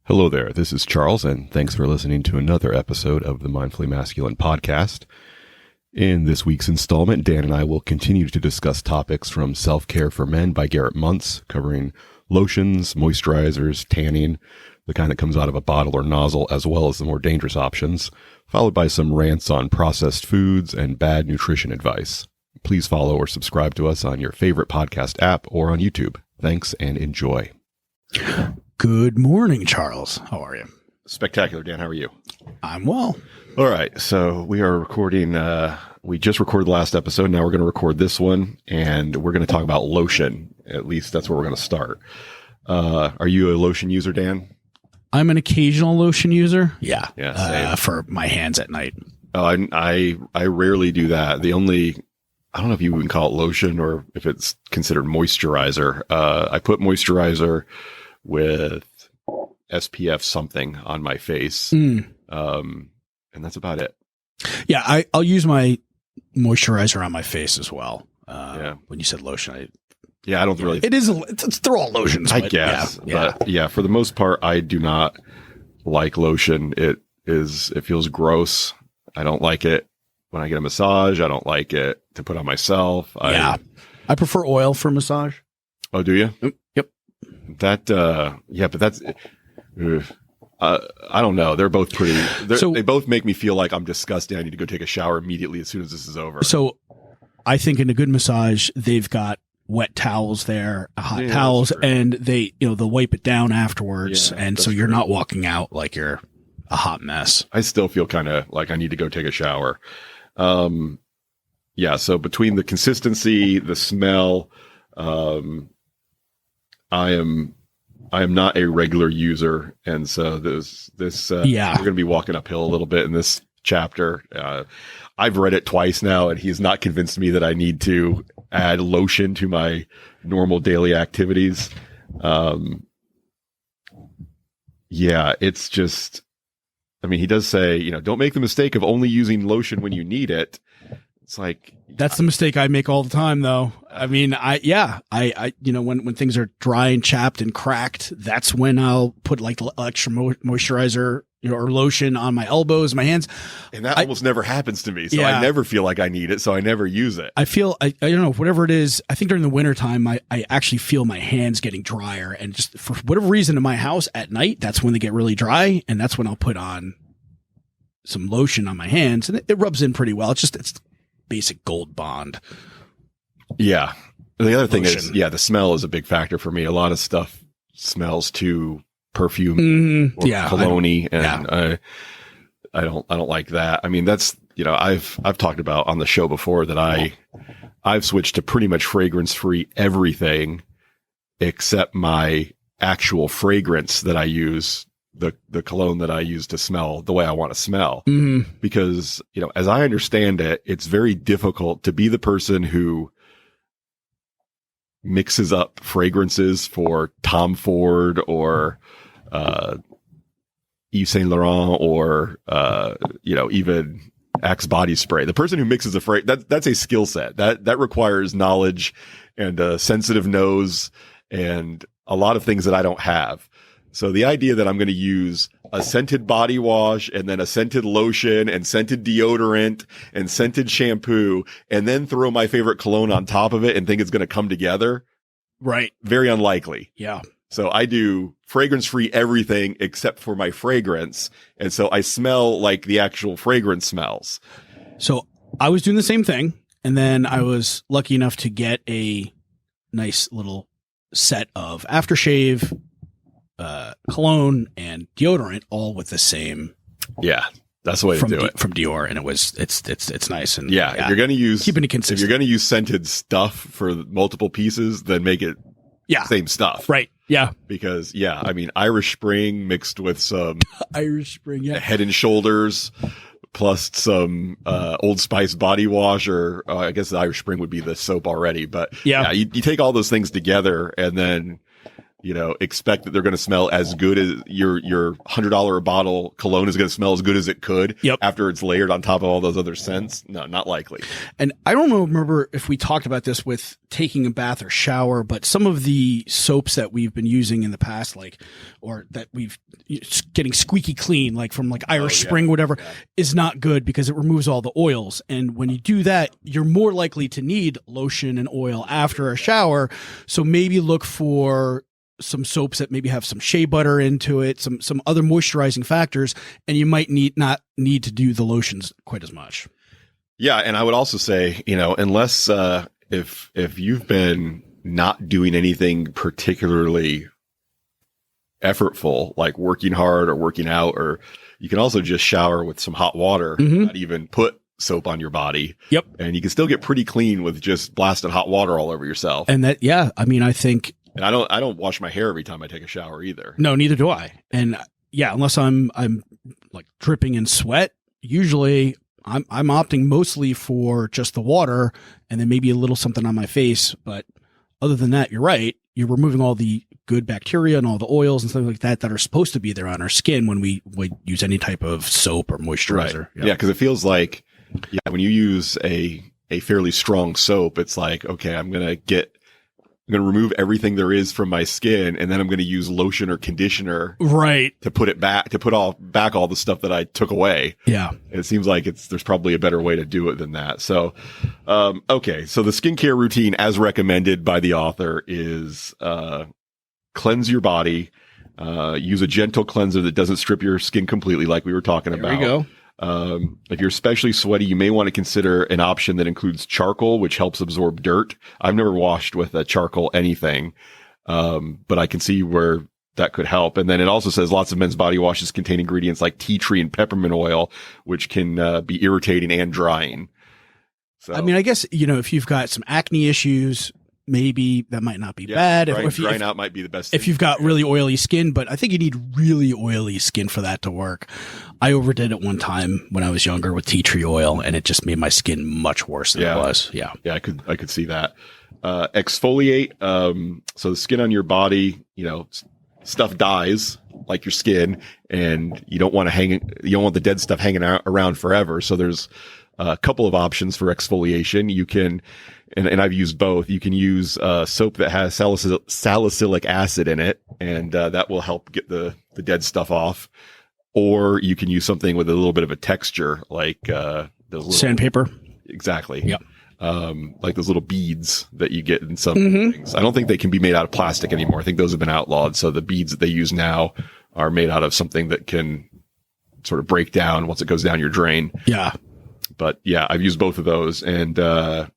Hello there, this is Charles, and thanks for listening to another episode of the Mindfully Masculine podcast. In this week's installment, Dan and I will continue to discuss topics from Self-Care for Men by Garrett Muntz, covering lotions, moisturizers, tanning, the kind that comes out of a bottle or nozzle, as well as the more dangerous options, followed by some rants on processed foods and bad nutrition advice. Please follow or subscribe to us on your favorite podcast app or on YouTube. Thanks and enjoy. Good morning, Charles. How are you? Spectacular, Dan. How are you? I'm well. All right. So we are recording, we just recorded the last episode. Now we're going to record this one, and we're going to talk about lotion. At least that's where we're going to start. Are you a lotion user, Dan? I'm an occasional lotion user. Yeah. Yeah. For my hands at night. Oh, I rarely do that. I don't know if you would call it lotion or if it's considered moisturizer. I put moisturizer with SPF something on my face. And that's about it. Yeah. I'll use my moisturizer on my face as well. Yeah. When you said lotion, I don't really. They're all lotions. I guess. Yeah. But yeah, for the most part, I do not like lotion. It feels gross. I don't like it when I get a massage. I don't like it to put on myself. I prefer oil for massage. Oh, do you? Yep. But that's, I don't know. They're both pretty, they both make me feel like I'm disgusting. I need to go take a shower immediately as soon as this is over. So I think in a good massage, they've got wet towels there, hot towels, and they'll wipe it down afterwards. Yeah, and so you're not walking out like you're a hot mess. I still feel kind of like I need to go take a shower. So between the consistency, the smell, I am not a regular user, and so we're going to be walking uphill a little bit in this chapter. I've read it twice now, and he's not convinced me that I need to add lotion to my normal daily activities. It's just, he does say, don't make the mistake of only using lotion when you need it. It's like, that's the mistake I make all the time, though. When things are dry and chapped and cracked, that's when I'll put like extra moisturizer or lotion on my elbows, my hands. And that almost never happens to me. So I never feel like I need it. So I never use it. I feel, I don't know, whatever it is. I think during the winter time, I actually feel my hands getting drier, and just for whatever reason in my house at night, that's when they get really dry. And that's when I'll put on some lotion on my hands, and it rubs in pretty well. It's basic Gold Bond. Yeah. The other thing lotion. is, the smell is a big factor for me. A lot of stuff smells too perfume or cologne-y, and I don't like that. That's, I've talked about on the show before that I've switched to pretty much fragrance-free everything except my actual fragrance that I use, the cologne that I use to smell the way I want to smell. Because, as I understand it, it's very difficult to be the person who mixes up fragrances for Tom Ford or Yves Saint Laurent or even Axe body spray. The person who mixes that's a skill set that requires knowledge and a sensitive nose and a lot of things that I don't have. So the idea that I'm going to use a scented body wash and then a scented lotion and scented deodorant and scented shampoo and then throw my favorite cologne on top of it and think it's going to come together. Right. Very unlikely. Yeah. So I do fragrance-free everything except for my fragrance. And so I smell like the actual fragrance smells. So I was doing the same thing. And then I was lucky enough to get a nice little set of aftershave, cologne and deodorant, all with the same. Yeah, that's the way to do it from Dior, and it's nice. And if you're going to use keeping it consistent. If you're going to use scented stuff for multiple pieces, then make it same stuff, right? Yeah, because Irish Spring mixed with some Irish Spring, Head and Shoulders, plus some Old Spice body wash, or I guess the Irish Spring would be the soap already. But you take all those things together, and then expect that they're going to smell as good as your $100 a bottle cologne is going to smell as good as it could after it's layered on top of all those other scents. No, not likely. And I don't remember if we talked about this with taking a bath or shower, but some of the soaps that we've been using in the past, or that we've getting squeaky clean, like from Irish Spring, whatever, is not good because it removes all the oils. And when you do that, you're more likely to need lotion and oil after a shower. So maybe look for some soaps that maybe have some shea butter into it, some other moisturizing factors, and you might not need to do the lotions quite as much. Yeah, and I would also say, unless if you've been not doing anything particularly effortful, like working hard or working out, or you can also just shower with some hot water, not even put soap on your body. Yep. And you can still get pretty clean with just blasting hot water all over yourself. And that, I think. And I don't wash my hair every time I take a shower either. No, neither do I. And unless I'm like dripping in sweat, usually I'm opting mostly for just the water and then maybe a little something on my face. But other than that, you're right. You're removing all the good bacteria and all the oils and stuff like that are supposed to be there on our skin when we use any type of soap or moisturizer. Right. Yeah, because it feels like when you use a fairly strong soap, it's like, okay, I'm going to remove everything there is from my skin, and then I'm going to use lotion or conditioner, to put it back, to put back all the stuff that I took away. Yeah, it seems like there's probably a better way to do it than that. So, okay, so the skincare routine, as recommended by the author, is cleanse your body, use a gentle cleanser that doesn't strip your skin completely, like we were talking about. There we go. If you're especially sweaty, you may want to consider an option that includes charcoal, which helps absorb dirt. I've never washed with a charcoal anything, but I can see where that could help. And then it also says lots of men's body washes contain ingredients like tea tree and peppermint oil, which can be irritating and drying. So, I guess, if you've got some acne issues, maybe that might not be bad. Drying out might be the best thing. If you've got really oily skin, but I think you need really oily skin for that to work. I overdid it one time when I was younger with tea tree oil, and it just made my skin much worse than it was. Yeah. Yeah, I could see that. Exfoliate. So the skin on your body, stuff dies like your skin, and you don't want the dead stuff hanging around forever. So there's a couple of options for exfoliation. You can, and I've used both. You can use soap that has salicylic acid in it, and that will help get the dead stuff off. Or you can use something with a little bit of a texture, like sandpaper. Exactly. Yep. Like those little beads that you get in some things. I don't think they can be made out of plastic anymore. I think those have been outlawed. So the beads that they use now are made out of something that can sort of break down once it goes down your drain. Yeah. But yeah, I've used both of those. And when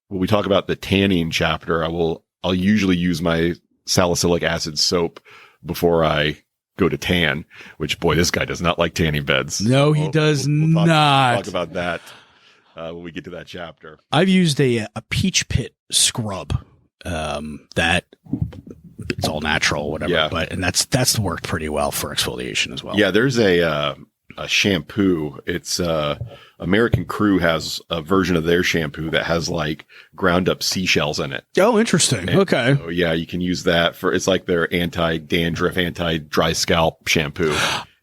we talk about the tanning chapter, I'll usually use my salicylic acid soap before I go to tan, which, boy, this guy does not like tanning beds. No, he does not. We'll talk about that when we get to that chapter. I've used a peach pit scrub that it's all natural, whatever. Yeah. And that's worked pretty well for exfoliation as well. Yeah, there's a shampoo. It's American Crew has a version of their shampoo that has like ground up seashells in it. Oh, interesting. And okay. So, yeah, you can use that it's like their anti-dandruff, anti-dry scalp shampoo.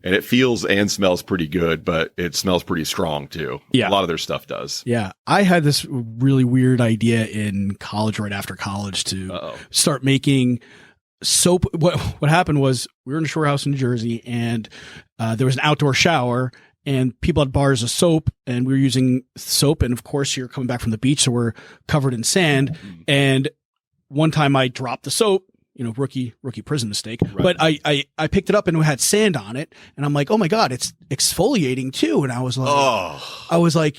And it feels and smells pretty good, but it smells pretty strong too. Yeah. A lot of their stuff does. Yeah. I had this really weird idea in college, right after college, to start making soap. What happened was we were in a shore house in New Jersey, and there was an outdoor shower, and people had bars of soap, and we were using soap. And of course, you're coming back from the beach, so we're covered in sand. Mm-hmm. And one time I dropped the soap, rookie prison mistake. Right. But I picked it up and it had sand on it, and I'm like, oh my God, it's exfoliating too. And I was like,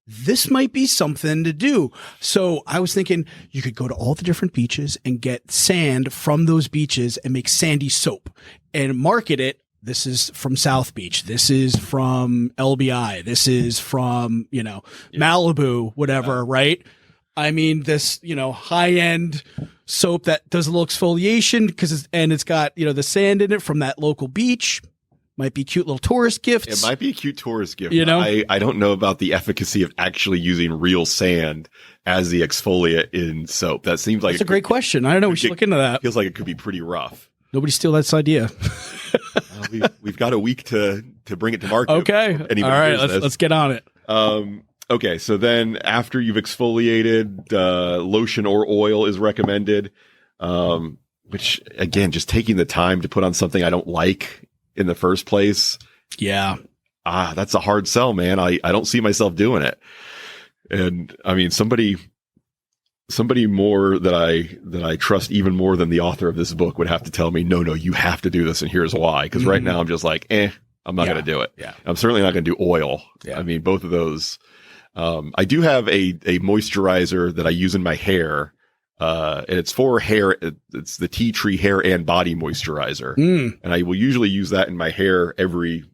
this might be something to do. So I was thinking you could go to all the different beaches and get sand from those beaches and make sandy soap and market it. This is from South Beach. This is from LBI. This is from, Malibu, whatever, right? I mean, this, high-end soap that does a little exfoliation it's got, the sand in it from that local beach. Might be cute little tourist gifts. It might be a cute tourist gift. You know? I don't know about the efficacy of actually using real sand as the exfoliant in soap. That seems like That's a great question. I don't know. We should look into that. Feels like it could be pretty rough. Nobody steal that idea. We've got a week to bring it to market. Okay. All right. Let's get on it. Okay. So then after you've exfoliated, lotion or oil is recommended. Which again, just taking the time to put on something I don't like in the first place. Yeah. That's a hard sell, man. I don't see myself doing it. And I mean, somebody more that I trust even more than the author of this book would have to tell me, no, you have to do this. And here's why. Cause right now I'm just like, I'm not going to do it. Yeah. I'm certainly not going to do oil. Yeah. I mean, both of those, I do have a moisturizer that I use in my hair. And it's for hair. It's the tea tree hair and body moisturizer. And I will usually use that in my hair every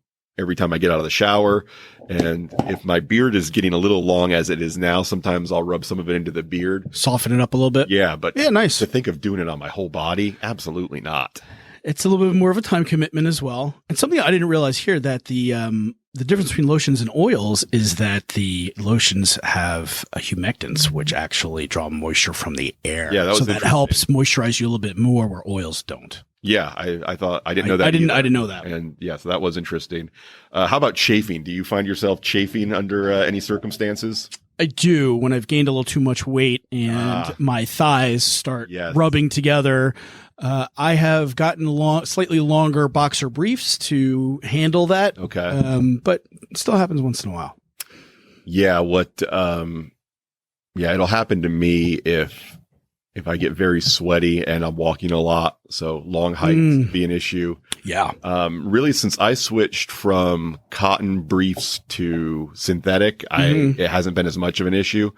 time I get out of the shower. And if my beard is getting a little long as it is now, sometimes I'll rub some of it into the beard. Soften it up a little bit. Yeah. But nice. To think of doing it on my whole body, absolutely not. It's a little bit more of a time commitment as well. And something I didn't realize here, that the difference between lotions and oils is that the lotions have humectants, which actually draw moisture from the air. Yeah, so that helps moisturize you a little bit more, where oils don't. Yeah, I thought I didn't know that. I didn't know that. And yeah, so that was interesting. How about chafing? Do you find yourself chafing under any circumstances? I do, when I've gained a little too much weight and my thighs start rubbing together. I have gotten slightly longer boxer briefs to handle that. Okay. But it still happens once in a while. Yeah. It'll happen to me if I get very sweaty and I'm walking a lot. So long hikes be an issue. Yeah. Really, since I switched from cotton briefs to synthetic, it hasn't been as much of an issue.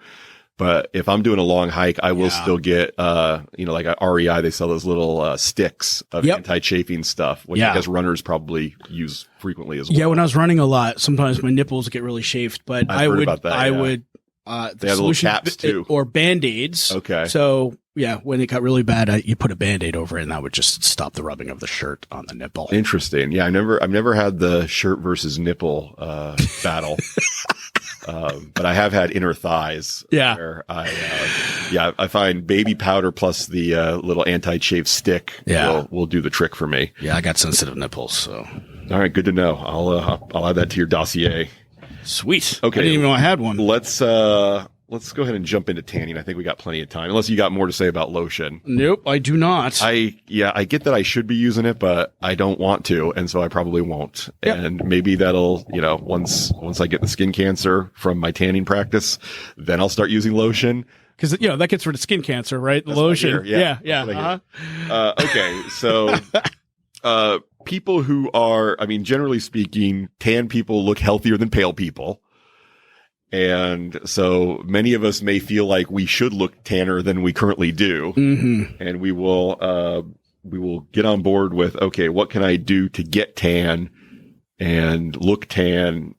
But if I'm doing a long hike, I will still get, like at REI, they sell those little sticks of anti-chafing stuff, which I guess runners probably use frequently as well. Yeah, when I was running a lot, sometimes my nipples get really chafed, but I would they have little caps too, or Band-Aids. Okay. So yeah, when it got really bad, you put a Band-Aid over it, and that would just stop the rubbing of the shirt on the nipple. Interesting. Yeah, I've never had the shirt versus nipple battle. But I have had inner thighs. Yeah. Where I find baby powder plus the little anti-chafe stick will do the trick for me. Yeah, I got sensitive nipples, so. All right, good to know. I'll add that to your dossier. Sweet. Okay. I didn't even know I had one. Let's go ahead and jump into tanning. I think we got plenty of time, unless you got more to say about lotion. Nope, I do not. I get that I should be using it, but I don't want to, and so I probably won't. Yep. And maybe that'll, once I get the skin cancer from my tanning practice, then I'll start using lotion. Because, that gets rid of skin cancer, right? The lotion. Yeah. Okay. So, people who are, generally speaking, tan people look healthier than pale people. And so many of us may feel like we should look tanner than we currently do. Mm-hmm. And we will get on board with, okay, what can I do to get tan and look tan?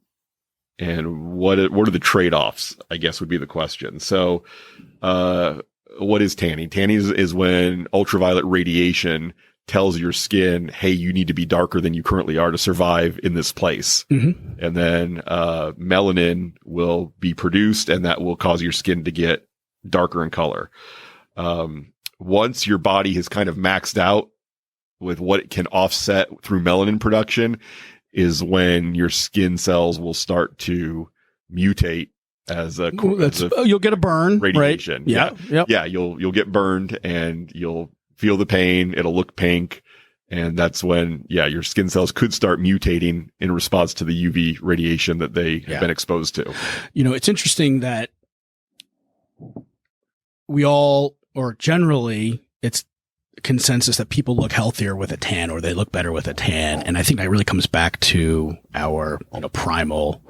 And what are the trade-offs, I guess, would be the question. So, what is tanning? Tanning is when ultraviolet radiation tells your skin, hey, you need to be darker than you currently are to survive in this place. Mm-hmm. And then melanin will be produced, and that will cause your skin to get darker in color. Once your body has kind of maxed out with what it can offset through melanin production is when your skin cells will start to mutate as you'll get a burn, radiation. Right? Yeah. Yep. Yeah. You'll get burned and you'll feel the pain. It'll look pink. And that's when, your skin cells could start mutating in response to the UV radiation that they have been exposed to. It's interesting that we all, or generally, it's consensus that people look healthier with a tan, or they look better with a tan. And I think that really comes back to our, primal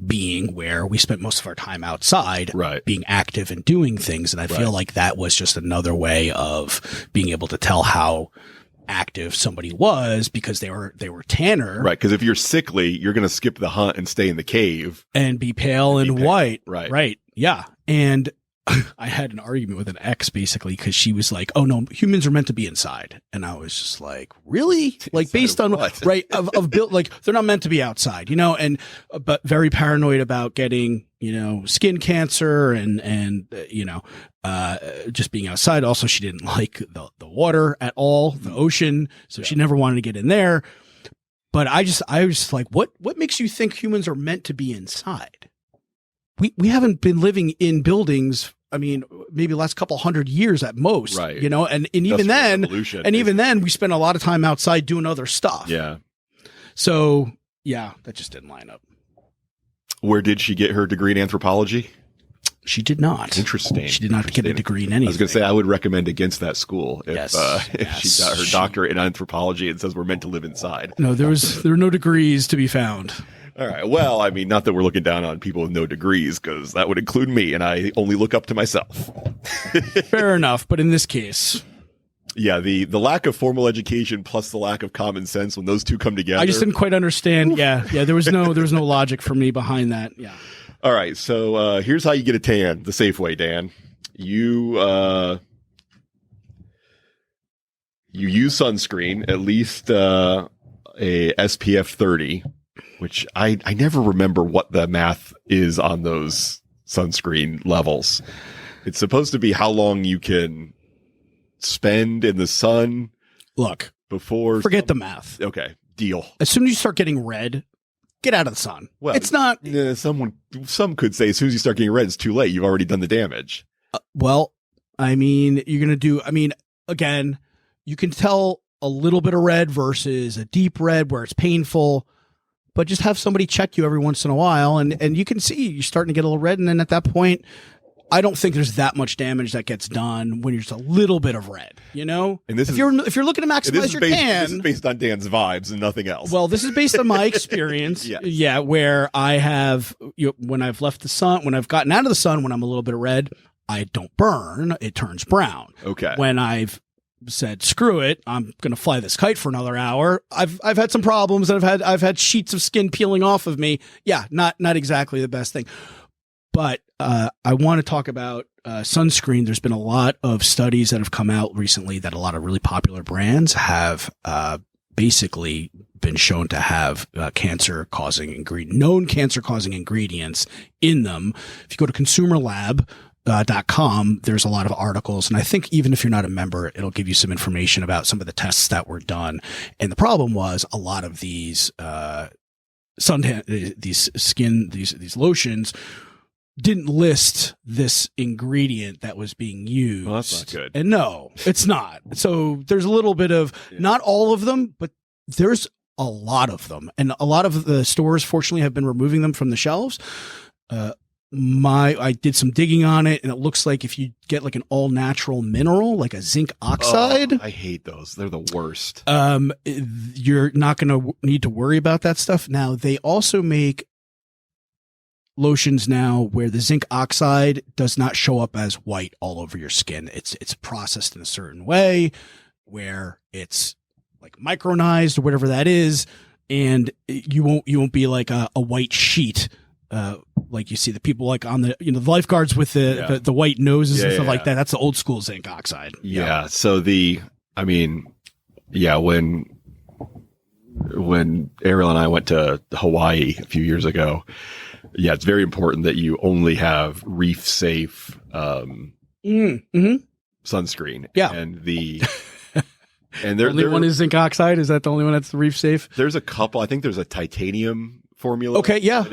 being, where we spent most of our time outside, being active and doing things. And I feel like that was just another way of being able to tell how active somebody was, because they were tanner. Right. Because if you're sickly, you're going to skip the hunt and stay in the cave and be pale and white. Right. Right. Yeah. And I had an argument with an ex basically because she was like, "Oh no, humans are meant to be inside," and I was just like, "Really? Like based on what? Right of built like they're not meant to be outside, you know?" And but very paranoid about getting skin cancer and just being outside. Also, she didn't like the water at all, the ocean, so she never wanted to get in there. But I was like, what makes you think humans are meant to be inside? We haven't been living in buildings. I mean, maybe the last couple 100 years at most, right? And even then, we spent a lot of time outside doing other stuff. Yeah. So yeah, that just didn't line up. Where did she get her degree in anthropology? She did not. Interesting. She did not get a degree in anything. I was going to say I would recommend against that school if yes. she got her doctorate in anthropology and says we're meant to live inside. No, there were no degrees to be found. All right. Well, I mean, not that we're looking down on people with no degrees, because that would include me, and I only look up to myself. Fair enough, but in this case, yeah, the lack of formal education plus the lack of common sense, when those two come together, I just didn't quite understand. Yeah, there was no logic for me behind that. Yeah. All right, so here's how you get a tan the safe way, Dan. You use sunscreen, at least a SPF 30, which I never remember what the math is on those sunscreen levels. It's supposed to be how long you can spend in the sun. Look, before forget the math. Okay, deal. As soon as you start getting red, get out of the sun. Well, it's not. Some could say as soon as you start getting red, it's too late. You've already done the damage. Well, I mean, you're going to do. I mean, again, you can tell a little bit of red versus a deep red where it's painful. But just have somebody check you every once in a while, and you can see you're starting to get a little red. And then at that point, I don't think there's that much damage that gets done when you're just a little bit of red, And if you're looking to maximize your tan, this is based on Dan's vibes and nothing else. Well, this is based on my experience. Yes. Yeah, where I have when I've left the sun, when I've gotten out of the sun, when I'm a little bit of red, I don't burn; it turns brown. Okay. When I've said screw it, I'm gonna fly this kite for another hour, I've had some problems, and I've had sheets of skin peeling off of me. Yeah, not exactly the best thing. But I want to talk about sunscreen. There's been a lot of studies that have come out recently that a lot of really popular brands have basically been shown to have known cancer-causing ingredients in them. If you go to consumerlab.com, there's a lot of articles, and I think even if you're not a member, it'll give you some information about some of the tests that were done. And the problem was a lot of these these lotions didn't list this ingredient that was being used. Well, that's not good. And no, it's not. So there's a little bit of, not all of them, but there's a lot of them. And a lot of the stores, fortunately, have been removing them from the shelves. I did some digging on it, and it looks like if you get like an all natural mineral, like a zinc oxide. I hate those. They're the worst. You're not going to need to worry about that stuff. Now, they also make lotions now where the zinc oxide does not show up as white all over your skin. It's processed in a certain way where it's like micronized or whatever that is, and you won't be like a white sheet. Like you see the people like on the the lifeguards with the white noses and stuff like that. That's the old school zinc oxide. Yeah. So when Ariel and I went to Hawaii a few years ago, it's very important that you only have reef safe sunscreen. Yeah. And there only one is zinc oxide. Is that the only one that's reef safe? There's a couple. I think there's a titanium formula. Okay. Yeah.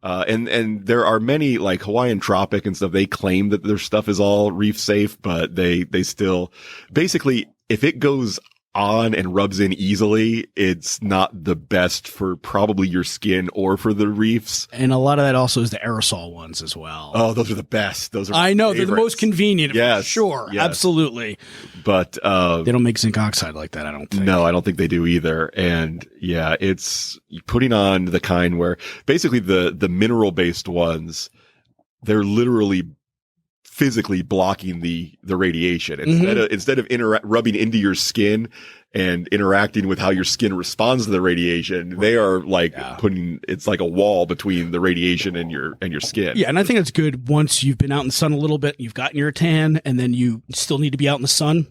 And there are many like Hawaiian Tropic and stuff. They claim that their stuff is all reef safe, but they still basically, if it goes on and rubs in easily, it's not the best for probably your skin or for the reefs. And a lot of that also is the aerosol ones as well. Oh, those are the best. Those are I know they're the most convenient. Yes, sure, yes. Absolutely. But they don't make zinc oxide like that, I don't think. No, I don't think they do either. And yeah, it's putting on the kind where basically the mineral based ones, they're literally physically blocking the radiation instead of rubbing into your skin and interacting with how your skin responds to the radiation. They are like it's like a wall between the radiation and your skin. Yeah. And I think it's good once you've been out in the sun a little bit, you've gotten your tan, and then you still need to be out in the sun.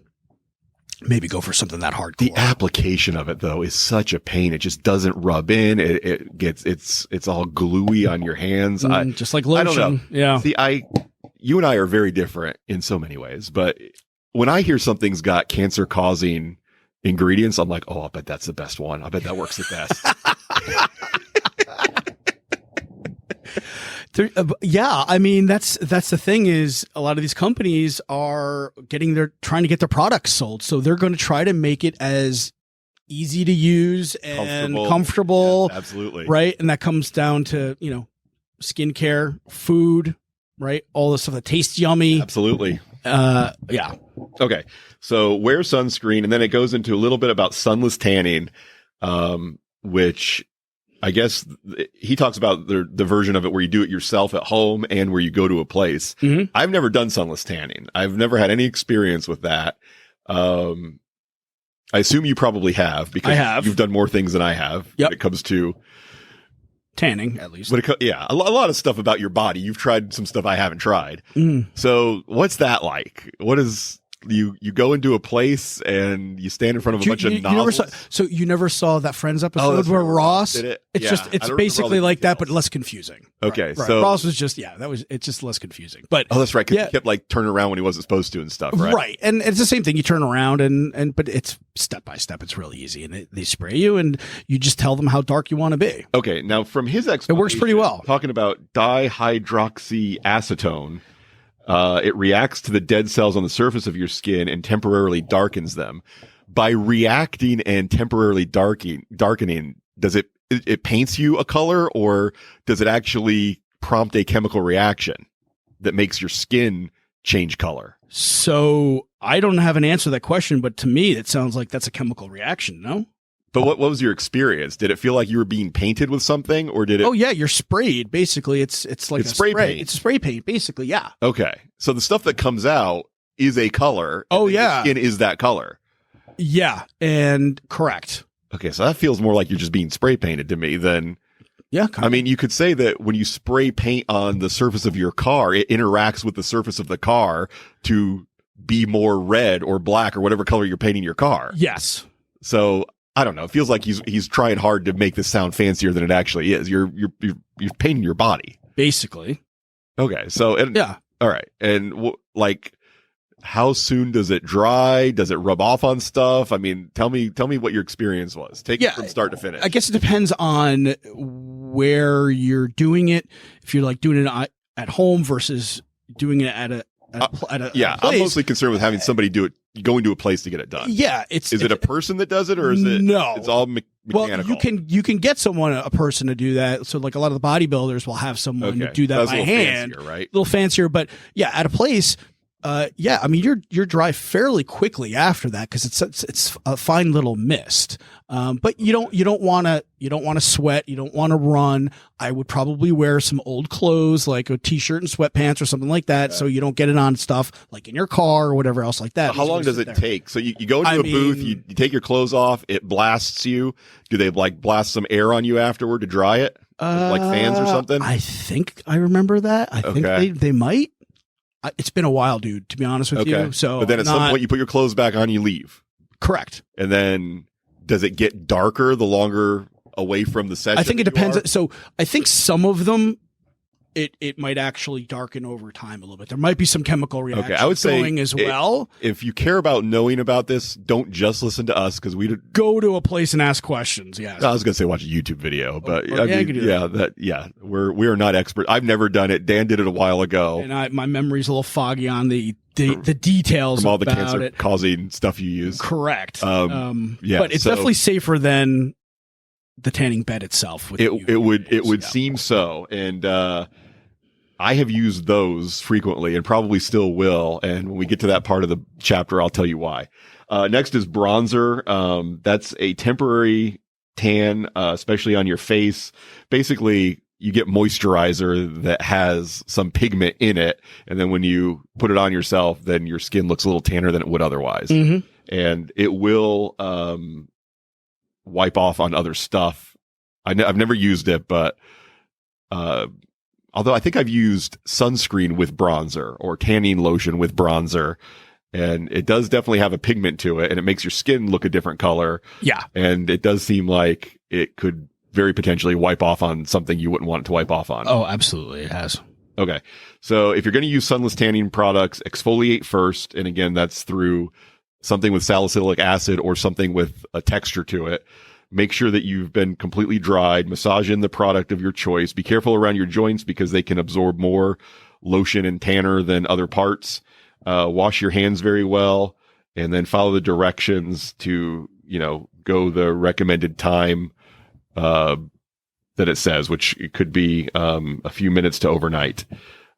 Maybe go for something that hardcore. The application of it though is such a pain. It just doesn't rub in. It's all gluey on your hands. Just like lotion. I don't know. Yeah. See, you and I are very different in so many ways, but when I hear something's got cancer causing ingredients, I'm like, oh, I bet that's the best one. I bet that works the best. Yeah, I mean that's the thing is a lot of these companies are trying to get their products sold, so they're going to try to make it as easy to use and comfortable. Yeah, absolutely. Right, and that comes down to skincare, food, right, all the stuff that tastes yummy. Absolutely. Yeah. Okay, so wear sunscreen, and then it goes into a little bit about sunless tanning, which I guess he talks about the version of it where you do it yourself at home and where you go to a place. Mm-hmm. I've never done sunless tanning. I've never had any experience with that. I assume you probably have because you've done more things than I have when it comes to tanning, at least. But a lot of stuff about your body. You've tried some stuff I haven't tried. So what's that like? What is... You go into a place and you stand in front of a bunch of nozzles. You never saw that Friends episode where Ross did it? It's basically like that, but less confusing. Okay, right. So Ross was it's just less confusing. But that's right, because he kept like turning around when he wasn't supposed to and stuff, right? Right, and it's the same thing. You turn around but it's step by step. It's really easy, and they spray you, and you just tell them how dark you want to be. Okay, now from his explanation, it works pretty well. Talking about dihydroxyacetone. It reacts to the dead cells on the surface of your skin and temporarily darkens them. By reacting and temporarily darkening, does it paints you a color, or does it actually prompt a chemical reaction that makes your skin change color? So I don't have an answer to that question, but to me, it sounds like that's a chemical reaction, no? But what was your experience? Did it feel like you were being painted with something, or did it? Oh yeah, you're sprayed. Basically, it's like a spray paint. It's a spray paint, basically. Yeah. Okay, so the stuff that comes out is a color. Oh yeah, the skin is that color. Yeah, and correct. Okay, so that feels more like you're just being spray painted to me than. Yeah, I mean, you could say that when you spray paint on the surface of your car, it interacts with the surface of the car to be more red or black or whatever color you're painting your car. Yes. So. I don't know. It feels like he's trying hard to make this sound fancier than it actually is. You're painting your body, basically. Okay, so yeah, all right. And how soon does it dry? Does it rub off on stuff? I mean, tell me what your experience was. Take it from start to finish. I guess it depends on where you're doing it. If you're like doing it at home versus doing it at a place. I'm mostly concerned with having somebody do it. Going to a place to get it done. Yeah, is it a person that does it, or is it no? It's all mechanical. Well, you can get a person to do that. So like a lot of the bodybuilders will have someone do that by hand, fancier, right? A little fancier, but yeah, at a place. I mean, you're dry fairly quickly after that because it's a fine little mist. But you don't want to sweat. You don't want to run. I would probably wear some old clothes like a t-shirt and sweatpants or something like that, so you don't get it on stuff like in your car or whatever else like that. How long does it take? So you go into a booth, you take your clothes off, it blasts you. Do they like blast some air on you afterward to dry it, like fans or something? I think I remember that. I think they might. It's been a while, dude, to be honest with you. So, but then at some point you put your clothes back on, you leave. Correct. And then does it get darker the longer away from the session? I think it depends. So I think some of them, it might actually darken over time a little bit. There might be some chemical reaction I would say going as well. If you care about knowing about this, don't just listen to us because we go to a place and ask questions. Yes. I was going to say watch a YouTube video, but we are not expert. I've never done it. Dan did it a while ago, and my memory's a little foggy on the details from all the about cancer causing stuff you use. Correct. But it's definitely safer than the tanning bed itself. It would seem so, and I have used those frequently and probably still will. And when we get to that part of the chapter, I'll tell you why. Next is bronzer. That's a temporary tan, especially on your face. Basically, you get moisturizer that has some pigment in it. And then when you put it on yourself, then your skin looks a little tanner than it would otherwise. Mm-hmm. And it will wipe off on other stuff. I've never used it, but although I think I've used sunscreen with bronzer or tanning lotion with bronzer, and it does definitely have a pigment to it, and it makes your skin look a different color. Yeah. And it does seem like it could very potentially wipe off on something you wouldn't want it to wipe off on. Oh, absolutely. It has. Okay. So if you're going to use sunless tanning products, exfoliate first. And again, that's through something with salicylic acid or something with a texture to it. Make sure that you've been completely dried. Massage in the product of your choice. Be careful around your joints because they can absorb more lotion and tanner than other parts. Wash your hands very well, and then follow the directions to, go the recommended time that it says, which it could be a few minutes to overnight.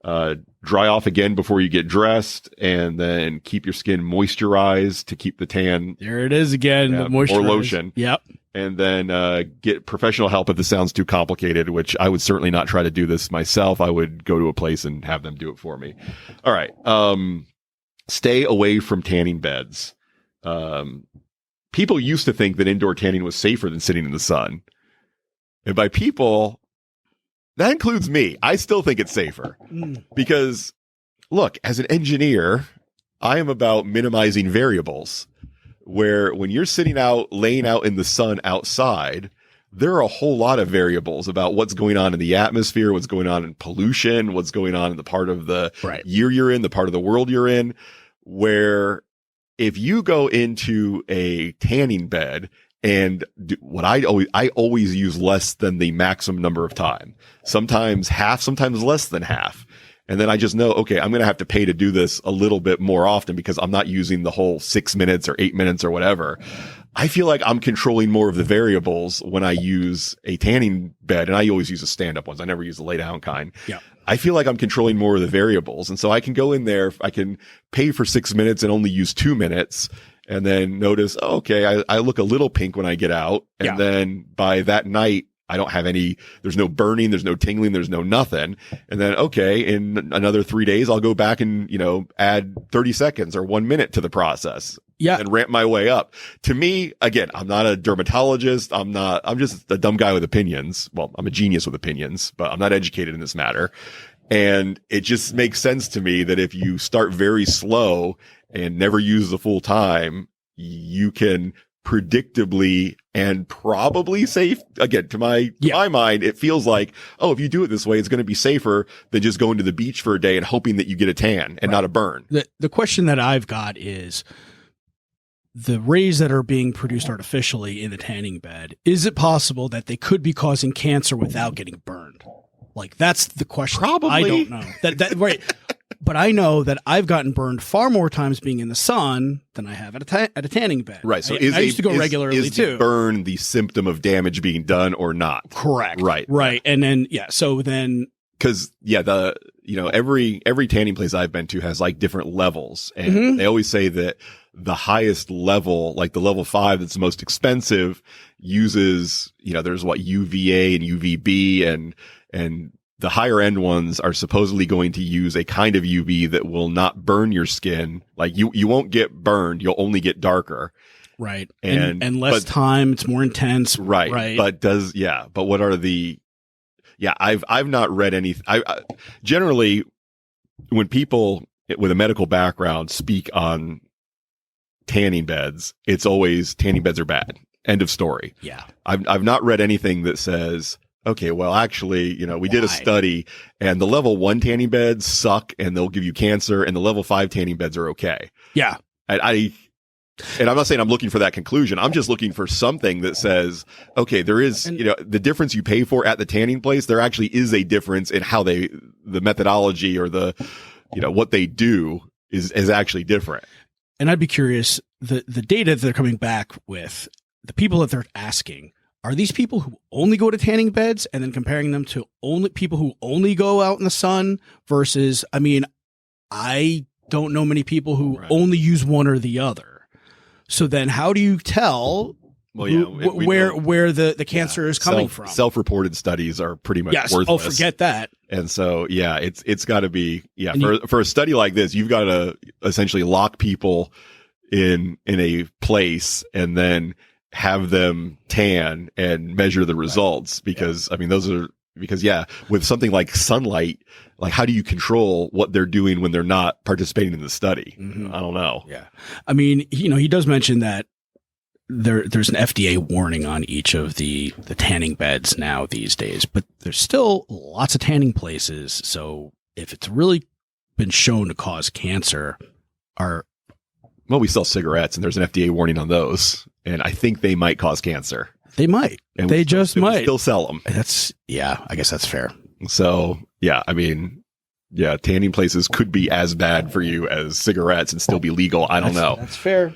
Dry off again before you get dressed, and then keep your skin moisturized to keep the tan. There it is again, the moisturize. Or lotion. Yep. And then get professional help if this sounds too complicated, which I would certainly not try to do this myself. I would go to a place and have them do it for me. All right. Stay away from tanning beds. People used to think that indoor tanning was safer than sitting in the sun. And by people, that includes me. I still think it's safer because, look, as an engineer, I am about minimizing variables. Where when you're sitting out, laying out in the sun outside, there are a whole lot of variables about what's going on in the atmosphere, what's going on in pollution, what's going on in the part of the year you're in, the part of the world you're in, where if you go into a tanning bed and what I always use less than the maximum number of time, sometimes half, sometimes less than half. And then I just know, okay, I'm going to have to pay to do this a little bit more often because I'm not using the whole 6 minutes or 8 minutes or whatever. I feel like I'm controlling more of the variables when I use a tanning bed. And I always use the stand-up ones. I never use the lay-down kind. Yeah. I feel like I'm controlling more of the variables. And so I can go in there, I can pay for 6 minutes and only use 2 minutes. And then notice, oh, okay, I look a little pink when I get out. And then by that night, I don't have there's no burning, there's no tingling, there's no nothing. And then, okay, in another 3 days, I'll go back and, add 30 seconds or 1 minute to the process. Yeah. And ramp my way up. To me, again, I'm not a dermatologist. I'm just a dumb guy with opinions. Well, I'm a genius with opinions, but I'm not educated in this matter. And it just makes sense to me that if you start very slow and never use the full time, you can predictably and probably safe. Again, to my mind, it feels like, if you do it this way, it's going to be safer than just going to the beach for a day and hoping that you get a tan and not a burn. The question that I've got is the rays that are being produced artificially in the tanning bed. Is it possible that they could be causing cancer without getting burned? Like, that's the question. Probably. I don't know. That right. But I know that I've gotten burned far more times being in the sun than I have at a tanning bed. Right. So I used to go regularly too. Is burn the symptom of damage being done or not? Correct. Right. Right. And then, so then. Because, every tanning place I've been to has like different levels. And they always say that the highest level, like the level 5 that's the most expensive, uses, there's UVA and UVB and the higher end ones are supposedly going to use a kind of UV that will not burn your skin. Like you won't get burned. You'll only get darker. Right. And less time. It's more intense. Right. But what are I've not read any. Generally when people with a medical background speak on tanning beds, it's always tanning beds are bad. End of story. Yeah. I've not read anything that says, okay, well, actually, we did a study and the level 1 tanning beds suck and they'll give you cancer and the level 5 tanning beds are okay. Yeah. And I'm not saying I'm looking for that conclusion. I'm just looking for something that says, okay, there is, the difference you pay for at the tanning place, there actually is a difference in how the methodology or the, what they do is actually different. And I'd be curious, the data that they're coming back with, the people that they're asking, are these people who only go to tanning beds and then comparing them to only people who only go out in the sun versus, I don't know many people who only use one or the other. So then how do you tell Well, yeah, where the cancer is coming from. Self-reported studies are pretty much worthless. Oh, forget that. And so, yeah, it's got to be, for a study like this, you've got to essentially lock people in a place and then have them tan and measure the results because, I mean, with something like sunlight, like how do you control what they're doing when they're not participating in the study? I don't know. Yeah. I mean, he does mention that there's an FDA warning on each of the tanning beds now these days, but there's still lots of tanning places. So if it's really been shown to cause cancer, we sell cigarettes and there's an FDA warning on those, and I think they might cause cancer. They might. And they just might. We still sell them. I guess that's fair. So, yeah, I mean, yeah, tanning places could be as bad for you as cigarettes and still be legal. I don't know. That's fair.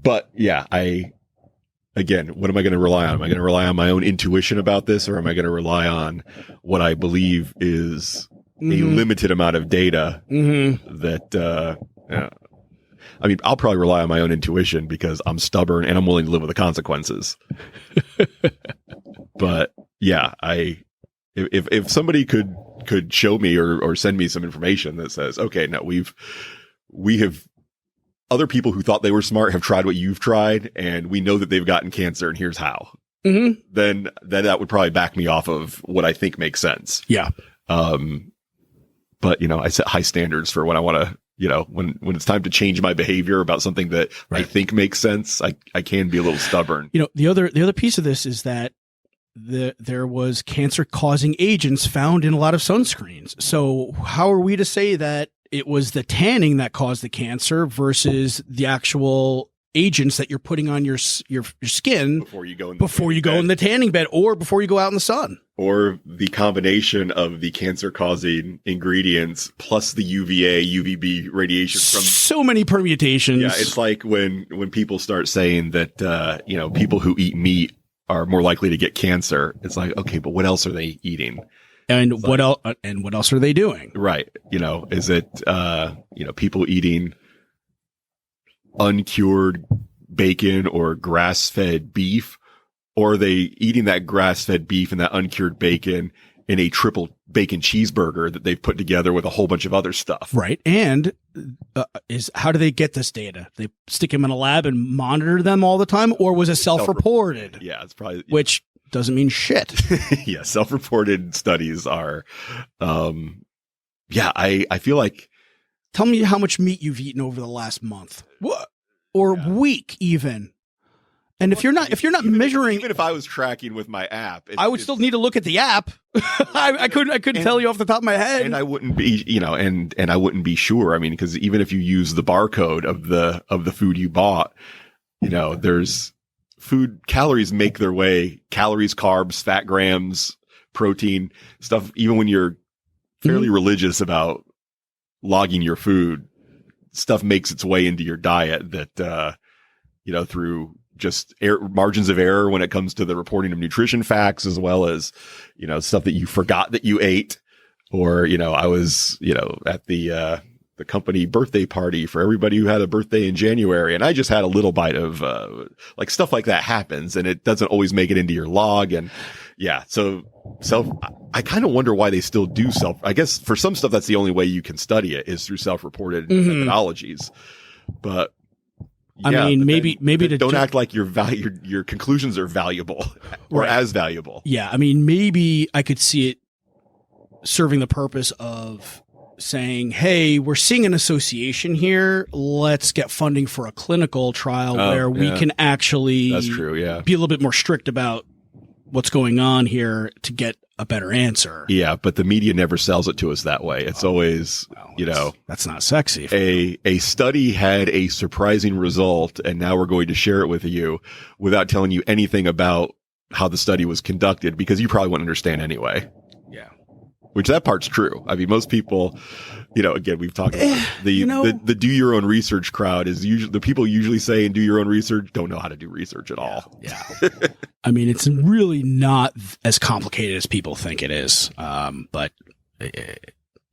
But yeah, again, what am I going to rely on? Am I going to rely on my own intuition about this, or am I going to rely on what I believe is a limited amount of data that, I mean, I'll probably rely on my own intuition because I'm stubborn and I'm willing to live with the consequences. But yeah, if somebody could show me or send me some information that says, okay, no, we have other people who thought they were smart have tried what you've tried, and we know that they've gotten cancer, and here's how. Then that would probably back me off of what I think makes sense. Yeah. But I set high standards for when I want to, when it's time to change my behavior about something that I think makes sense, I can be a little stubborn. The other piece of this is that there was cancer causing agents found in a lot of sunscreens. So how are we to say that it was the tanning that caused the cancer versus the actual agents that you're putting on your skin before you go in the tanning bed or before you go out in the sun, or the combination of the cancer causing ingredients plus the UVA, UVB radiation from so many permutations. Yeah. It's like when people start saying that, people who eat meat are more likely to get cancer. It's like, okay, but what else are they eating? And what else? And what else are they doing? Right. Is it people eating uncured bacon or grass-fed beef, or are they eating that grass-fed beef and that uncured bacon in a triple bacon cheeseburger that they've put together with a whole bunch of other stuff? Right. And how do they get this data? They stick them in a lab and monitor them all the time, or was it self-reported? Yeah, it's probably which doesn't mean shit. Yeah, self-reported studies are, I feel like. Tell me how much meat you've eaten over the last month, or week even. And if you're not measuring, even if I was tracking with my app, I would still need to look at the app. I couldn't tell you off the top of my head, and I wouldn't be, and I wouldn't be sure. I mean, because even if you use the barcode of the food you bought, there's food calories make their way, calories, carbs, fat grams, protein stuff. Even when you're fairly religious about logging your food, stuff makes its way into your diet that, through just margins of error when it comes to the reporting of nutrition facts, as well as, stuff that you forgot that you ate, or, I was, at the company birthday party for everybody who had a birthday in January, and I just had a little bite of, stuff like that happens, and it doesn't always make it into your log. And yeah, so I kind of wonder why they still do I guess for some stuff, that's the only way you can study it is through self-reported methodologies. But yeah, I mean, maybe don't act like your conclusions are valuable or as valuable. Yeah. I mean, maybe I could see it serving the purpose of saying, hey, we're seeing an association here. Let's get funding for a clinical trial where we can actually That's true, yeah. be a little bit more strict about what's going on here to get a better answer. Yeah, but the media never sells it to us that way. It's always, that's not sexy. A study had a surprising result, and now we're going to share it with you without telling you anything about how the study was conducted, because you probably wouldn't understand anyway. Yeah. Which that part's true. I mean, most people, again, we've talked about the do your own research crowd is usually the people usually saying do your own research don't know how to do research at all. Yeah. I mean, it's really not as complicated as people think it is. But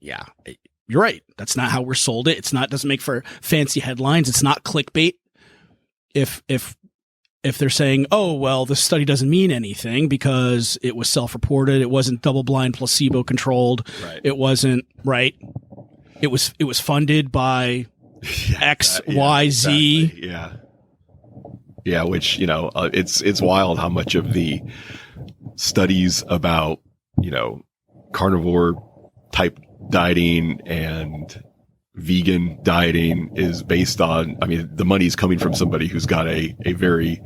you're right. That's not how we're sold it. Doesn't make for fancy headlines. It's not clickbait. If if they're saying, oh, well, this study doesn't mean anything because it was self-reported, it wasn't double-blind placebo controlled, it wasn't right. It was funded by X, Y, Z. Exactly. Yeah. Which, it's wild how much of the studies about, carnivore type dieting and vegan dieting is based on, the money's coming from somebody who's got a very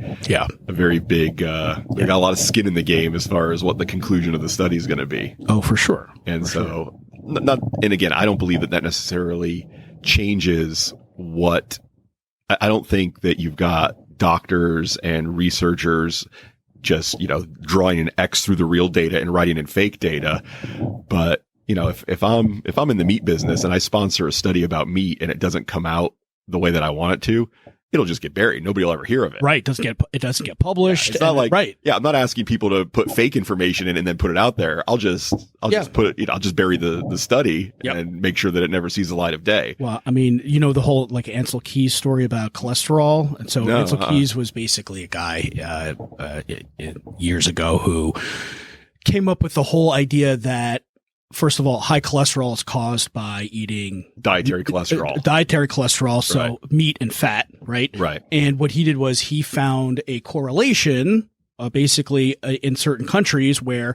big, they got a lot of skin in the game as far as what the conclusion of the study is going to be. Oh, for sure. And and again, I don't believe that necessarily changes what, I don't think that you've got doctors and researchers just, drawing an X through the real data and writing in fake data. But, if I'm in the meat business and I sponsor a study about meat and it doesn't come out the way that I want it to, it'll just get buried. Nobody will ever hear of it. Right. It doesn't get published. It's not like, I'm not asking people to put fake information in and then put it out there. I'll just put it, I'll just bury the study and make sure that it never sees the light of day. Well, the whole like Ansel Keys story about cholesterol. And so Ansel Keys was basically a guy, years ago who came up with the whole idea that, first of all, high cholesterol is caused by eating dietary cholesterol. So meat and fat, right? Right. And what he did was he found a correlation, basically in certain countries where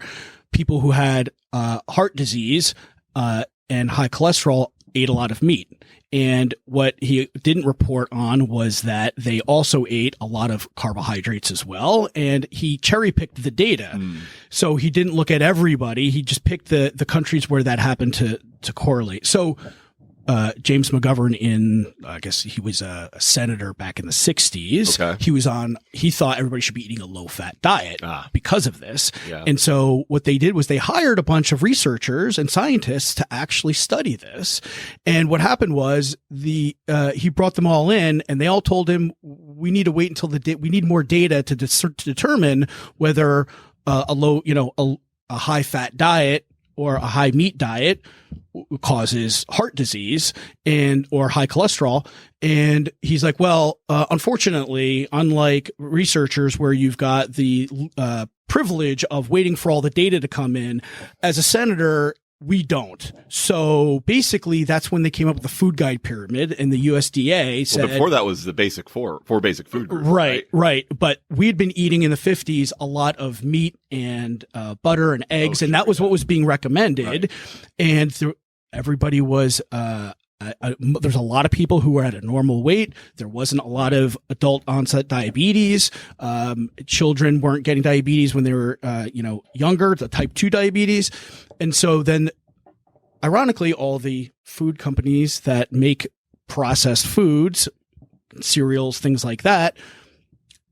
people who had heart disease and high cholesterol ate a lot of meat. And what he didn't report on was that they also ate a lot of carbohydrates as well. And he cherry picked the data. So he didn't look at everybody. He just picked the countries where that happened to correlate. So James McGovern I guess he was a senator back in the 60s. Okay. He thought everybody should be eating a low fat diet because of this. Yeah. And so what they did was they hired a bunch of researchers and scientists to actually study this. And what happened was he brought them all in and they all told him, we need to wait until we need more data to determine whether a high fat diet or a high meat diet causes heart disease or high cholesterol. And he's like, well, unfortunately, unlike researchers where you've got the privilege of waiting for all the data to come in, as a senator, we don't. So basically, that's when they came up with the food guide pyramid, and the USDA said, before that was the basic four basic food groups. Right. But we had been eating in the 50s a lot of meat and butter and eggs, and that was what was being recommended. Right. And everybody was there's a lot of people who were at a normal weight. There wasn't a lot of adult onset diabetes. Children weren't getting diabetes when they were younger, the type 2 diabetes. And so then, ironically, all the food companies that make processed foods, cereals, things like that,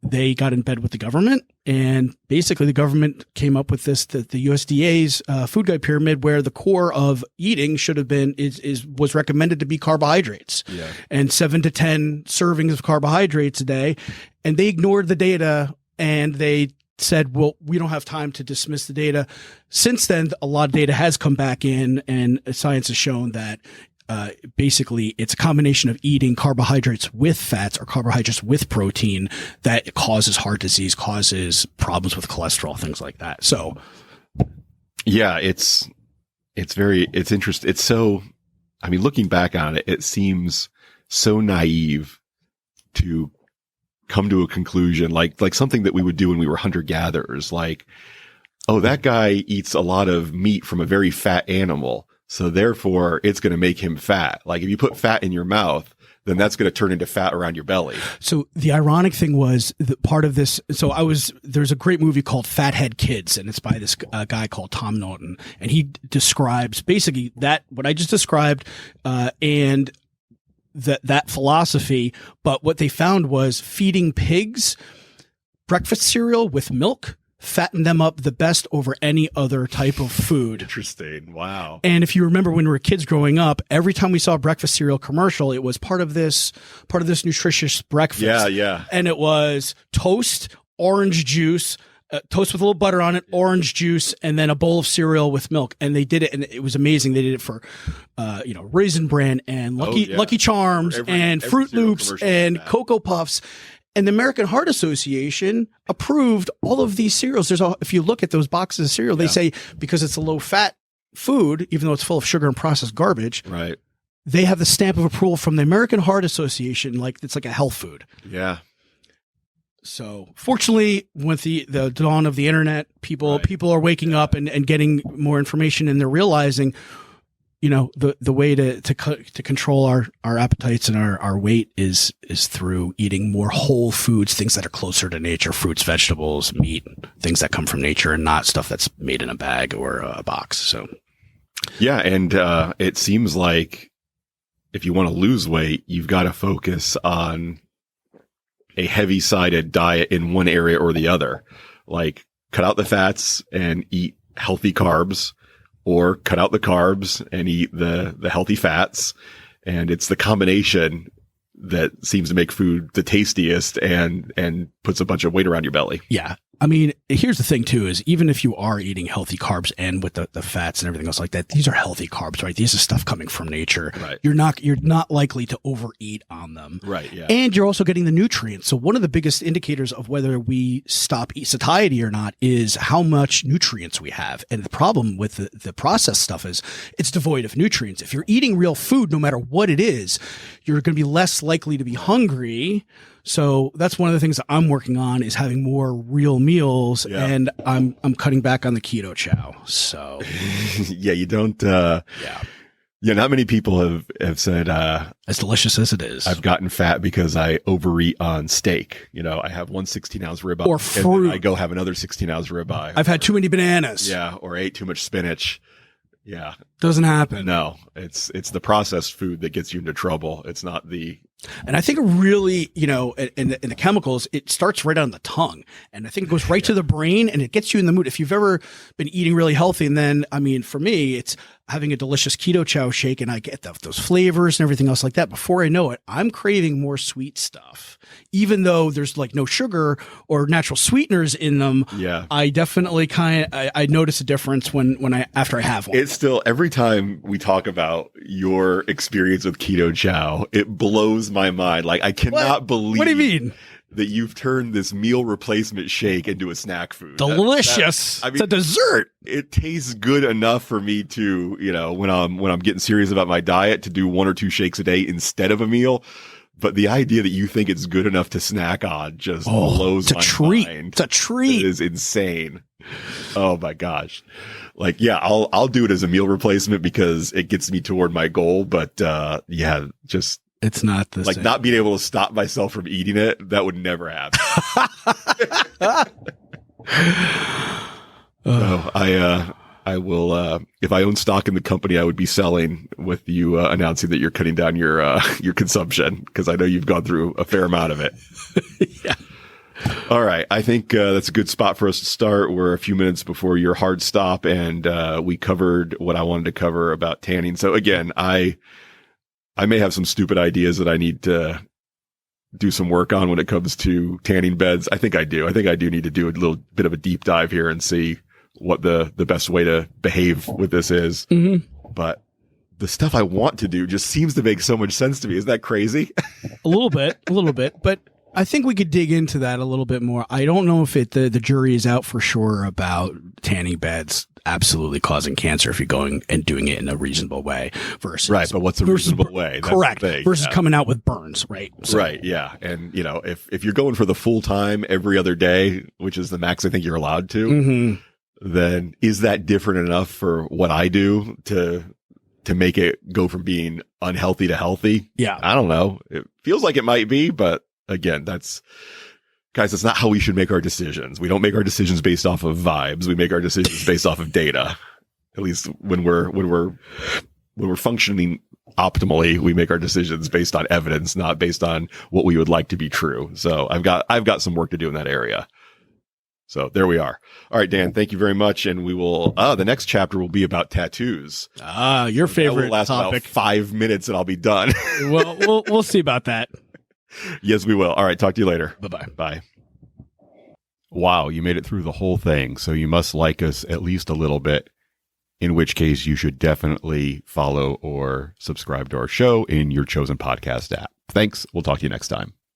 they got in bed with the government. And basically, the government came up with the USDA's food guide pyramid, where the core of eating should have been was recommended to be carbohydrates, and 7 to 10 servings of carbohydrates a day. And they ignored the data, and they said, well, we don't have time to dismiss the data. Since then, a lot of data has come back in, and science has shown that basically it's a combination of eating carbohydrates with fats or carbohydrates with protein that causes heart disease, causes problems with cholesterol, things like that. So yeah, it's interesting. It's so, looking back on it, it seems so naive to come to a conclusion like something that we would do when we were hunter-gatherers, like, oh, that guy eats a lot of meat from a very fat animal, so therefore it's going to make him fat. Like if you put fat in your mouth, then that's going to turn into fat around your belly. So the ironic thing was that part of this. So there's a great movie called Fathead Kids, and it's by this guy called Tom Norton, and he describes basically what I just described, and that philosophy. But what they found was feeding pigs breakfast cereal with milk fatten them up the best over any other type of food. Interesting. Wow. And if you remember when we were kids growing up, every time we saw a breakfast cereal commercial, it was part of this nutritious breakfast. Yeah. And it was toast, orange juice, toast with a little butter on it, orange juice, and then a bowl of cereal with milk. And they did it, and it was amazing. They did it for, Raisin Bran and Lucky Charms and Fruit Loops and Cocoa Puffs. And the American Heart Association approved all of these cereals. If you look at those boxes of cereal, they say because it's a low fat food, even though it's full of sugar and processed garbage, right? They have the stamp of approval from the American Heart Association, like it's like a health food. Yeah. So fortunately, with the dawn of the internet, people are waking up and getting more information, and they're realizing, the way to control our appetites and our weight is through eating more whole foods, things that are closer to nature, fruits, vegetables, meat, things that come from nature, and not stuff that's made in a bag or a box. So, yeah, and it seems like if you want to lose weight, you've got to focus on a heavy-sided diet in one area or the other. Like cut out the fats and eat healthy carbs, or cut out the carbs and eat the healthy fats. And it's the combination that seems to make food the tastiest and puts a bunch of weight around your belly. Yeah. I mean, here's the thing too, is even if you are eating healthy carbs and with the fats and everything else like that, these are healthy carbs, right? These are stuff coming from nature. Right. You're not likely to overeat on them. Right. Yeah. And you're also getting the nutrients. So one of the biggest indicators of whether we stop satiety or not is how much nutrients we have. And the problem with the processed stuff is it's devoid of nutrients. If you're eating real food, no matter what it is, you're going to be less likely to be hungry. So that's one of the things that I'm working on is having more real meals, and I'm cutting back on the keto chow. So yeah, you don't, not many people have said, as delicious as it is, I've gotten fat because I overeat on steak. I have one 16-ounce ribeye or fruit. And then I go have another 16-ounce ribeye. I've had too many bananas. Yeah. Or ate too much spinach. Yeah. Doesn't happen. No, it's the processed food that gets you into trouble. It's not and I think really, in the chemicals, it starts right on the tongue, and I think it goes right to the brain, and it gets you in the mood. If you've ever been eating really healthy, and then, for me, it's having a delicious keto chow shake, and I get those flavors and everything else like that. Before I know it, I'm craving more sweet stuff, even though there's like no sugar or natural sweeteners in them. Yeah, I definitely I notice a difference after I have one. It's still, every time we talk about your experience with keto chow, it blows my mind. Like, I cannot believe. What do you mean? That you've turned this meal replacement shake into a snack food. Delicious. It's a dessert. It tastes good enough for me to, when I'm getting serious about my diet, to do 1 or 2 shakes a day instead of a meal. But the idea that you think it's good enough to snack on just blows my mind. It's a treat. It is insane. Oh my gosh. Like, yeah, I'll do it as a meal replacement because it gets me toward my goal. But, just. It's not the same. Not being able to stop myself from eating it, that would never happen. So I will, if I own stock in the company, I would be selling with you announcing that you're cutting down your consumption, because I know you've gone through a fair amount of it. Yeah. All right. I think that's a good spot for us to start. We're a few minutes before your hard stop, and we covered what I wanted to cover about tanning. So again, I may have some stupid ideas that I need to do some work on when it comes to tanning beds. I think I do. I think I do need to do a little bit of a deep dive here and see what the best way to behave with this is. Mm-hmm. But the stuff I want to do just seems to make so much sense to me. Isn't that crazy? A little bit, but I think we could dig into that a little bit more. I don't know if the jury is out for sure about tanning beds absolutely causing cancer if you're going and doing it in a reasonable way versus right. But what's a reasonable way? That's correct. Versus coming out with burns, right? So, right. Yeah. And if you're going for the full time every other day, which is the max I think you're allowed to, then is that different enough for what I do to make it go from being unhealthy to healthy? Yeah. I don't know. It feels like it might be, but again, that's not how we should make our decisions. We don't make our decisions based off of vibes. We make our decisions based off of data. At least when we're functioning optimally, we make our decisions based on evidence, not based on what we would like to be true. So I've got some work to do in that area. So there we are. All right, Dan, thank you very much. And we will, the next chapter will be about tattoos. Your favorite that will last topic. About 5 minutes and I'll be done. Well, we'll see about that. Yes, we will. All right. Talk to you later. Bye-bye. Bye. Wow. You made it through the whole thing. So you must like us at least a little bit, in which case you should definitely follow or subscribe to our show in your chosen podcast app. Thanks. We'll talk to you next time.